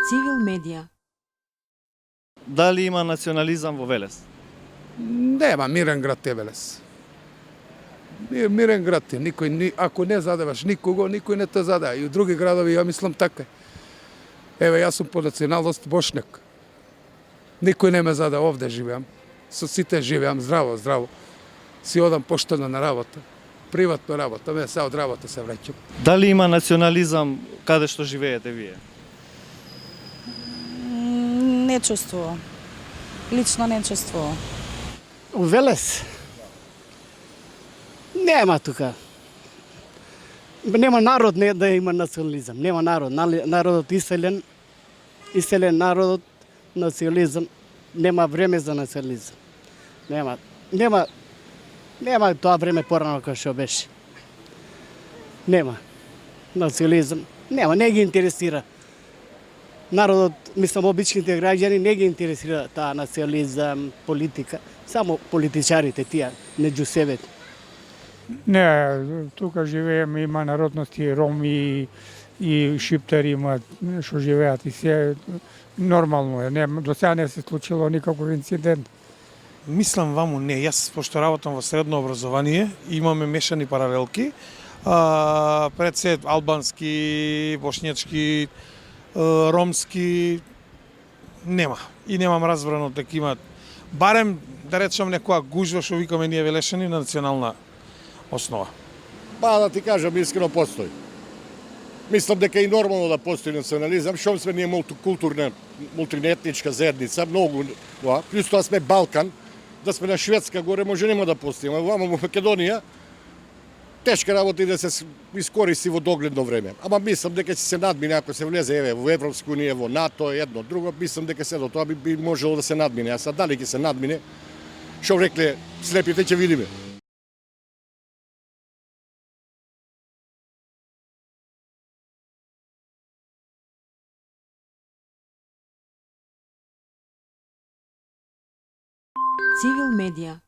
Цивил медија. Дали има национализам во Велес? Нема, мирен град е Велес. Мирен град е, ако не задаваш никого, никој не те задава. И у други градови, ја мислам така. Еве, јас сум по националност Бошнак. Никој не ме задава, овде живеам. Со сите живеам здраво. Си одам поштено на работа. Приватно работа, ме се од работа се враќам. Дали има национализам каде што живеете вие? Не чувствувам. Лично не чувствувам. У Велес? Нема тука. Нема народ не да има национализам. Нема народ. Народот иселен народот, национализам. Нема време за национализам. Нема тоа време порано како што беше. Нема национализам. Не ги интересира. Народот, мислам, обичните граѓани не ги интересира таа национализам, политика. Само политичарите тие, меѓу себе. Не, тука живееме, има народности, роми и шиптари има што живеат и се нормално е. До сега не се случило никаков инцидент. Мислам ваму не, јас пошто работам во средно образование, имаме мешани паралелки, пред се албански, бошњачки, ромски, нема. И немам разбрано дека имаат, барем да речам некоја гужва што викаме ние Велешани на национална основа. Да ти кажам, искрено постои. Мислам дека и нормално да постои национализам, шо сме ние мултикултурна, мултиетничка заедница, многу, плюс тоа сме Балкан, да сме на Шведска горе, може нема да постоиме. Вама во Македонија, тешка работа и да се искористи во догледно време. Ама мислам дека ќе се надмине, ако се влезе во Европска унија, во НАТО, едно, друго, мислам дека се до тоа би можело да се надмине. А сад дали ќе се надмине, што рекле слепите, ќе видиме. Цивил медија.